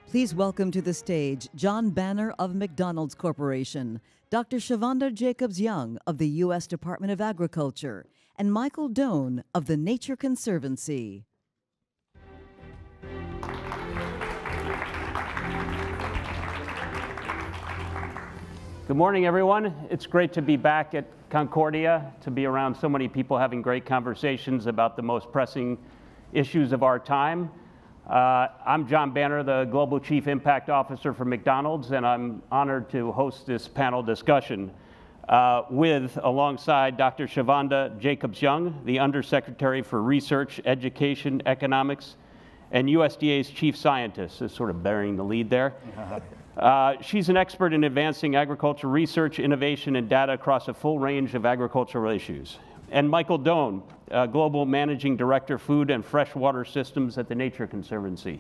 Please welcome to the stage Jon Banner of McDonald's Corporation, Dr. Chavonda Jacobs-Young of the U.S. Department of Agriculture, and Michael Doane of the Nature Conservancy. Good morning, everyone. It's great to be back at Concordia, to be around so many people having great conversations about the most pressing issues of our time. I'm Jon Banner, the Global Chief Impact Officer for McDonald's, and I'm honored to host this panel discussion alongside Dr. Chavonda Jacobs-Young, the Undersecretary for Research, Education, Economics, and USDA's Chief Scientist, is sort of bearing the lead there. She's an expert in advancing agriculture research, innovation, and data across a full range of agricultural issues. And Michael Doane, Global Managing Director, Food and Freshwater Systems at the Nature Conservancy,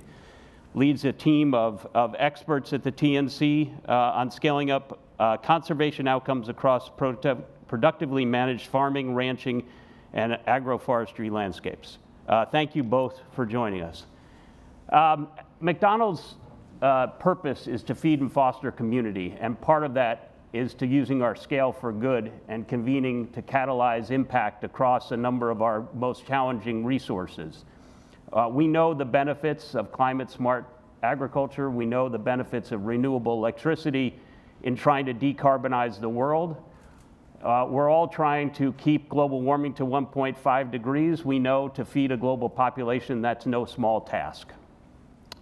leads a team of experts at the TNC on scaling up conservation outcomes across productively managed farming, ranching, and agroforestry landscapes. Thank you both for joining us. McDonald's purpose is to feed and foster community, and part of that is to using our scale for good and convening to catalyze impact across a number of our most challenging resources. We know the benefits of climate-smart agriculture. We know the benefits of renewable electricity in trying to decarbonize the world. We're all trying to keep global warming to 1.5 degrees. We know to feed a global population, that's no small task.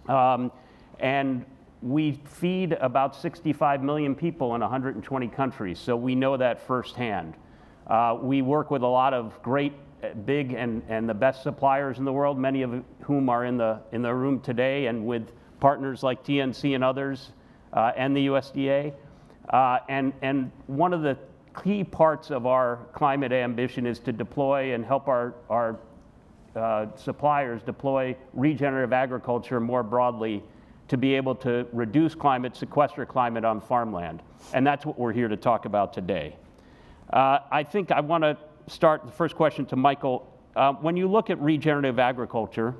And we feed about 65 million people in 120 countries, so we know that firsthand. We work with a lot of great, big, and the best suppliers in the world, many of whom are in the room today, and with partners like TNC and others, and the USDA. And one of the key parts of our climate ambition is to deploy and help our suppliers deploy regenerative agriculture more broadly to be able to reduce climate, sequester climate on farmland. And that's what we're here to talk about today. I think I want to start the first question to Michael. When you look at regenerative agriculture,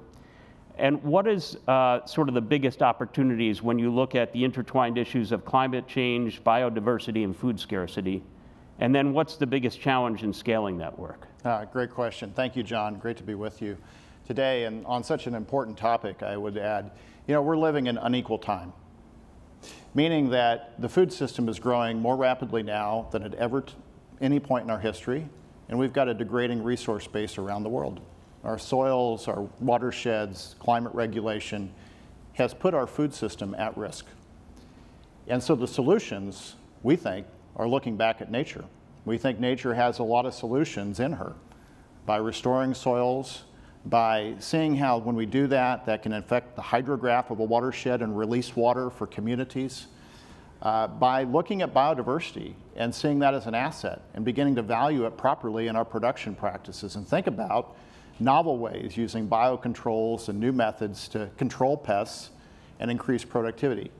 and what is sort of the biggest opportunities when you look at the intertwined issues of climate change, biodiversity, and food scarcity? And then what's the biggest challenge in scaling that work? Great question. Thank you, John. Great to be with you today. And on such an important topic, I would add, we're living in unequal time, meaning that the food system is growing more rapidly now than at any point in our history, and we've got a degrading resource base around the world. Our soils, our watersheds, climate regulation has put our food system at risk. And so the solutions, we think, are looking back at nature. We think nature has a lot of solutions in her by restoring soils, by seeing how when we do that, that can affect the hydrograph of a watershed and release water for communities, by looking at biodiversity and seeing that as an asset and beginning to value it properly in our production practices, and think about novel ways using biocontrols and new methods to control pests and increase productivity.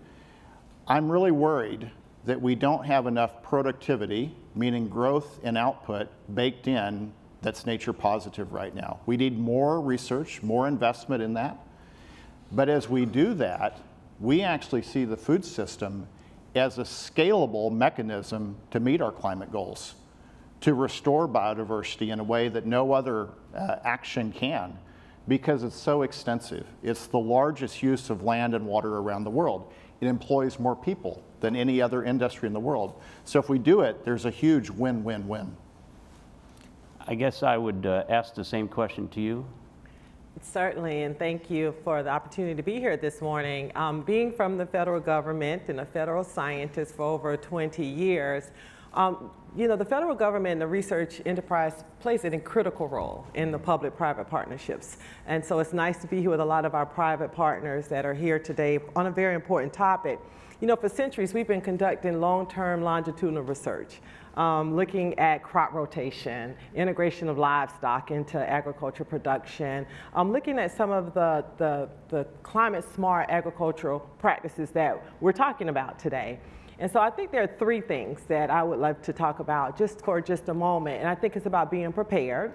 I'm really worried that we don't have enough productivity, meaning growth and output, baked in that's nature positive right now. We need more research, more investment in that. But as we do that, we actually see the food system as a scalable mechanism to meet our climate goals, to restore biodiversity in a way that no other action can, because it's so extensive. It's the largest use of land and water around the world. It employs more people than any other industry in the world. So if we do it, there's a huge win-win-win. I guess I would ask the same question to you. Certainly, and thank you for the opportunity to be here this morning. Being from the federal government and a federal scientist for over 20 years, the federal government and the research enterprise plays a critical role in the public-private partnerships. And so it's nice to be here with a lot of our private partners that are here today on a very important topic. For centuries, we've been conducting long-term longitudinal research, looking at crop rotation, integration of livestock into agriculture production, looking at some of the climate-smart agricultural practices that we're talking about today. And so I think there are three things that I would love to talk about just for a moment. And I think it's about being prepared,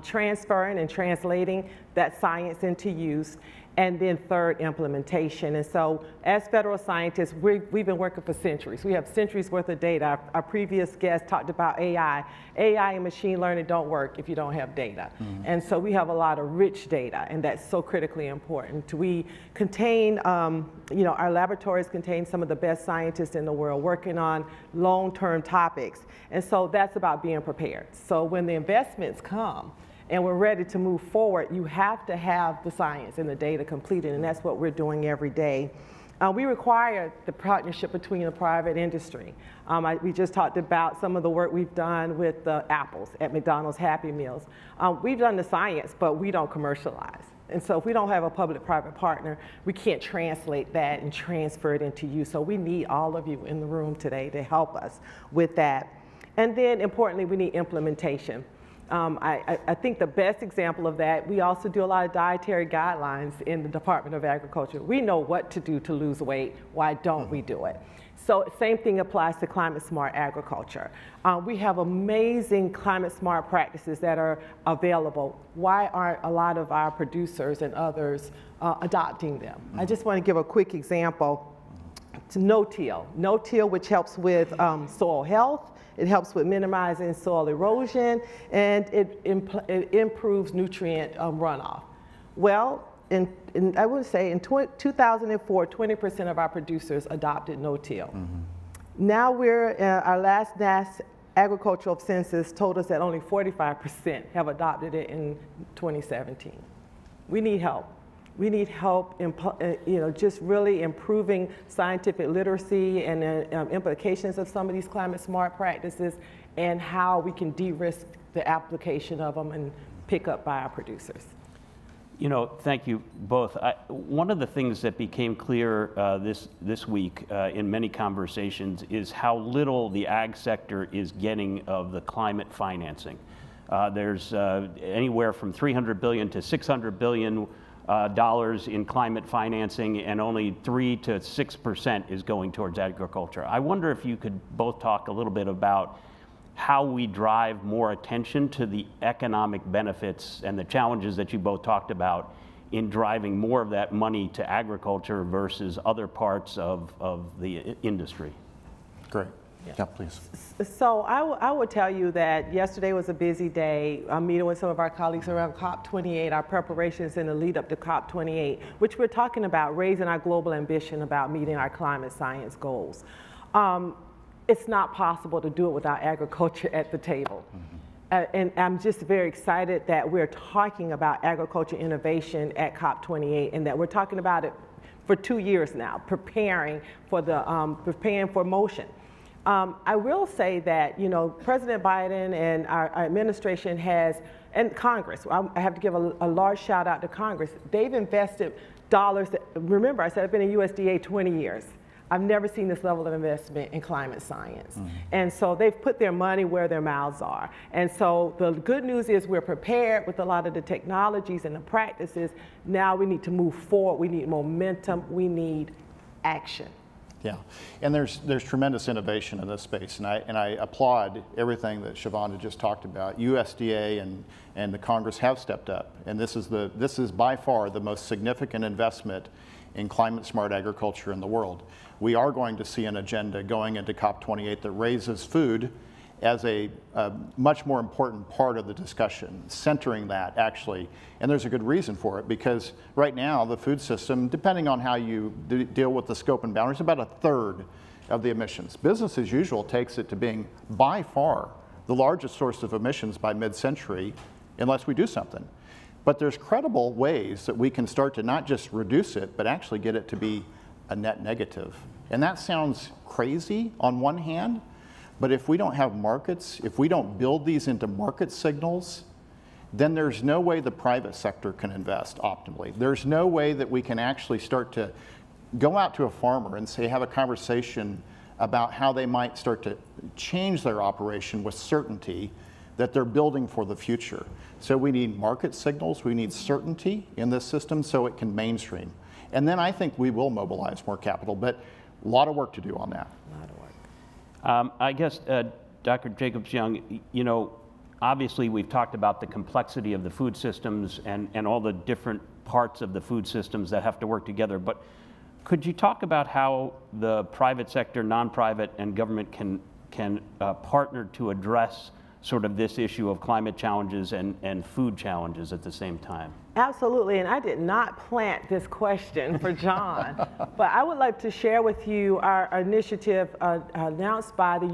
transferring and translating that science into use, And then third, implementation. And so as federal scientists, we've been working for centuries. We have centuries worth of data. Our previous guest talked about AI. AI and machine learning don't work if you don't have data. And so we have a lot of rich data, and that's so critically important. We contain, our laboratories contain some of the best scientists in the world working on long-term topics. And so that's about being prepared. So when the investments come, and we're ready to move forward, you have to have the science and the data completed, and that's what we're doing every day. We require the partnership between the private industry. We just talked about some of the work we've done with the apples at McDonald's Happy Meals. We've done the science, but we don't commercialize. And so if we don't have a public-private partner, we can't translate that and transfer it into use. So we need all of you in the room today to help us with that. And then importantly, we need implementation. I think the best example of that, we also do a lot of dietary guidelines in the Department of Agriculture. We know what to do to lose weight. Why don't we do it? So same thing applies to climate smart agriculture. We have amazing climate smart practices that are available. Why aren't a lot of our producers and others adopting them? I just want to give a quick example. It's no-till. No-till, which helps with soil health. It helps with minimizing soil erosion, and it improves nutrient runoff. Well, I would say in 2004, 20% of our producers adopted no-till. Now our last NAS agricultural census told us that only 45% have adopted it in 2017. We need help. We need help in, just really improving scientific literacy and implications of some of these climate smart practices and how we can de-risk the application of them and pick up by our producers. Thank you both. One of the things that became clear this week in many conversations is how little the ag sector is getting of the climate financing. There's anywhere from $300 billion to $600 billion dollars in climate financing, and only 3 to 6% is going towards agriculture. I wonder if you could both talk a little bit about how we drive more attention to the economic benefits and the challenges that you both talked about in driving more of that money to agriculture versus other parts of the industry. Great. Yeah, please. So I would tell you that yesterday was a busy day. I'm meeting with some of our colleagues around COP28, our preparations in the lead up to COP28, which we're talking about raising our global ambition about meeting our climate science goals. It's not possible to do it without agriculture at the table. And I'm just very excited that we're talking about agriculture innovation at COP28, and that we're talking about it for 2 years now, preparing for motion. I will say that, President Biden and our administration and Congress, I have to give a large shout out to Congress. They've invested dollars. Remember, I said I've been in USDA 20 years. I've never seen this level of investment in climate science. And so they've put their money where their mouths are. And so the good news is we're prepared with a lot of the technologies and the practices. Now we need to move forward. We need momentum. We need action. Yeah, and there's tremendous innovation in this space, and I applaud everything that Chavonda just talked about. USDA and the Congress have stepped up, and this is by far the most significant investment in climate smart agriculture in the world. We are going to see an agenda going into COP28 that raises food as a much more important part of the discussion, centering that actually. And there's a good reason for it, because right now the food system, depending on how you deal with the scope and boundaries, about 1/3 of the emissions. Business as usual takes it to being by far the largest source of emissions by mid-century, unless we do something. But there's credible ways that we can start to not just reduce it, but actually get it to be a net negative. And that sounds crazy on one hand, but if we don't have markets, if we don't build these into market signals, then there's no way the private sector can invest optimally. There's no way that we can actually start to go out to a farmer and say, have a conversation about how they might start to change their operation with certainty that they're building for the future. So we need market signals, we need certainty in this system so it can mainstream. And then I think we will mobilize more capital, but a lot of work to do on that. A lot of work. I guess, Dr. Jacobs-Young, obviously we've talked about the complexity of the food systems and all the different parts of the food systems that have to work together. But could you talk about how the private sector, non-private, and government can partner to address sort of this issue of climate challenges and food challenges at the same time? Absolutely, and I did not plant this question for Jon, but I would like to share with you our initiative announced by the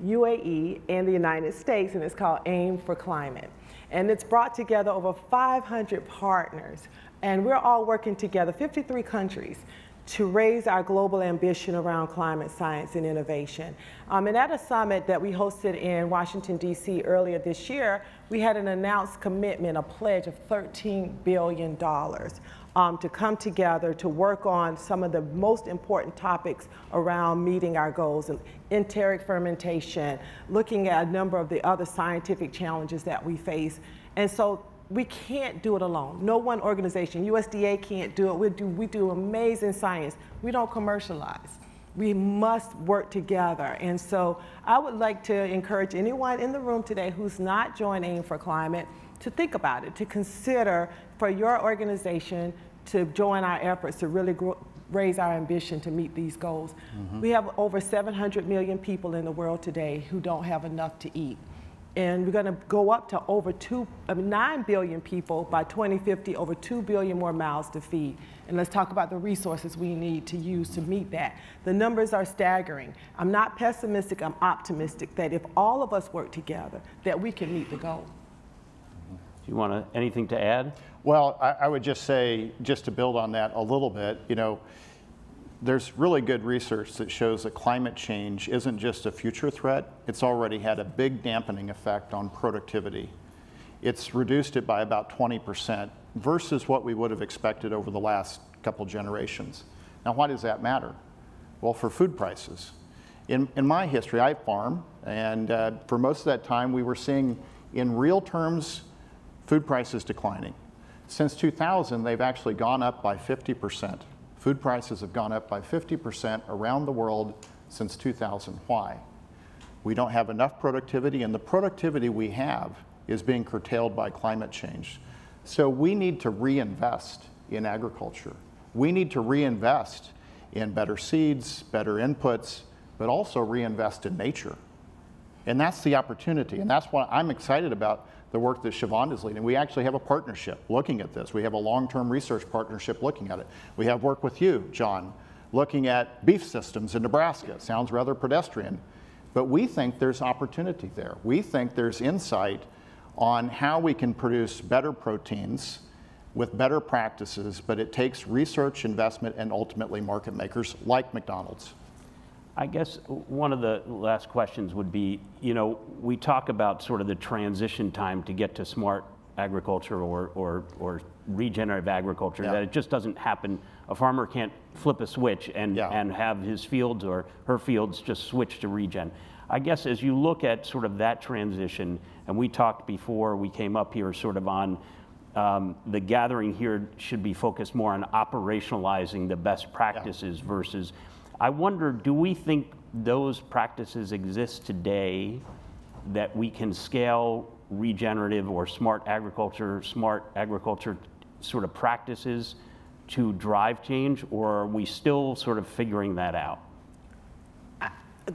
UAE and the United States, and it's called AIM for Climate. And it's brought together over 500 partners, and we're all working together, 53 countries, to raise our global ambition around climate science and innovation. And at a summit that we hosted in Washington, D.C. earlier this year, we had an announced commitment, a pledge of $13 billion to come together to work on some of the most important topics around meeting our goals, enteric fermentation, looking at a number of the other scientific challenges that we face. And so we can't do it alone. No one organization, USDA can't do it. We do amazing science. We don't commercialize. We must work together. And so I would like to encourage anyone in the room today who's not joined AIM for Climate to think about it, to consider for your organization to join our efforts to really raise our ambition to meet these goals. Mm-hmm. We have over 700 million people in the world today who don't have enough to eat. And we're going to go up to over 9 billion people by 2050, over 2 billion more mouths to feed. And let's talk about the resources we need to use to meet that. The numbers are staggering. I'm not pessimistic, I'm optimistic that if all of us work together, that we can meet the goal. Do you want anything to add? Well, I would just say, just to build on that a little bit, you know, there's really good research that shows that climate change isn't just a future threat, it's already had a big dampening effect on productivity. It's reduced it by about 20% versus what we would have expected over the last couple generations. Now, why does that matter? Well, for food prices. In my history, I farm, and for most of that time we were seeing, in real terms, food prices declining. Since 2000, they've actually gone up by 50%. Food prices have gone up by 50% around the world since 2000. Why? We don't have enough productivity, and the productivity we have is being curtailed by climate change. So we need to reinvest in agriculture. We need to reinvest in better seeds, better inputs, but also reinvest in nature. And that's the opportunity, and that's why I'm excited about the work that Chavonda is leading. We actually have a partnership looking at this. We have a long-term research partnership looking at it. We have work with you, Jon, looking at beef systems in Nebraska. It sounds rather pedestrian, but we think there's opportunity there. We think there's insight on how we can produce better proteins with better practices, but it takes research, investment, and ultimately market makers like McDonald's. I guess one of the last questions would be, you know, we talk about sort of the transition time to get to smart agriculture or regenerative agriculture, that it just doesn't happen. A farmer can't flip a switch and have his fields or her fields just switch to regen. I guess as you look at sort of that transition, and we talked before we came up here sort of on the gathering here should be focused more on operationalizing the best practices versus, I wonder, do we think those practices exist today that we can scale regenerative or smart agriculture sort of practices to drive change, or are we still sort of figuring that out?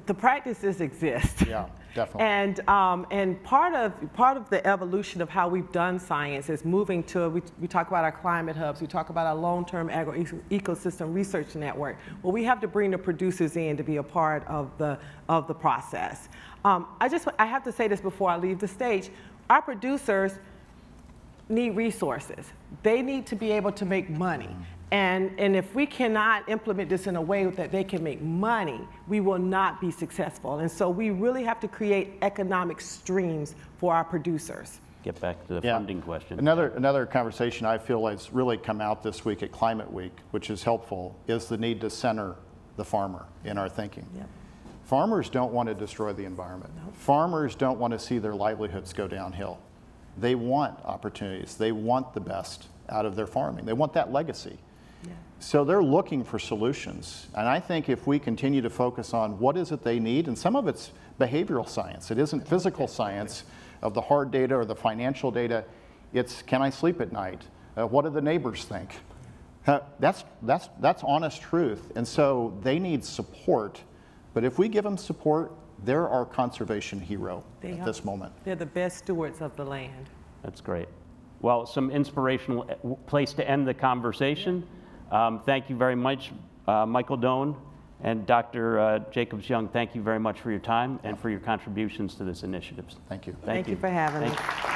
The practices exist. Yeah, definitely. And part of the evolution of how we've done science is moving to, we talk about our climate hubs, we talk about our long-term ecosystem research network. Well, we have to bring the producers in to be a part of the process. I have to say this before I leave the stage. Our producers need resources. They need to be able to make money. And if we cannot implement this in a way that they can make money, we will not be successful. And so we really have to create economic streams for our producers. Get back to the funding question. Another conversation I feel has really come out this week at Climate Week, which is helpful, is the need to center the farmer in our thinking. Yep. Farmers don't want to destroy the environment. Nope. Farmers don't want to see their livelihoods go downhill. They want opportunities. They want the best out of their farming. They want that legacy. Yeah. So they're looking for solutions. And I think if we continue to focus on what is it they need, and some of it's behavioral science. It isn't physical science of the hard data or the financial data. It's, can I sleep at night? What do the neighbors think? That's honest truth. And so they need support. But if we give them support, they're our conservation hero at this moment. They're the best stewards of the land. That's great. Well, some inspirational place to end the conversation. Thank you very much, Michael Doane and Dr. Jacobs-Young. Thank you very much for your time and for your contributions to this initiative. Thank you. Thank you for having us.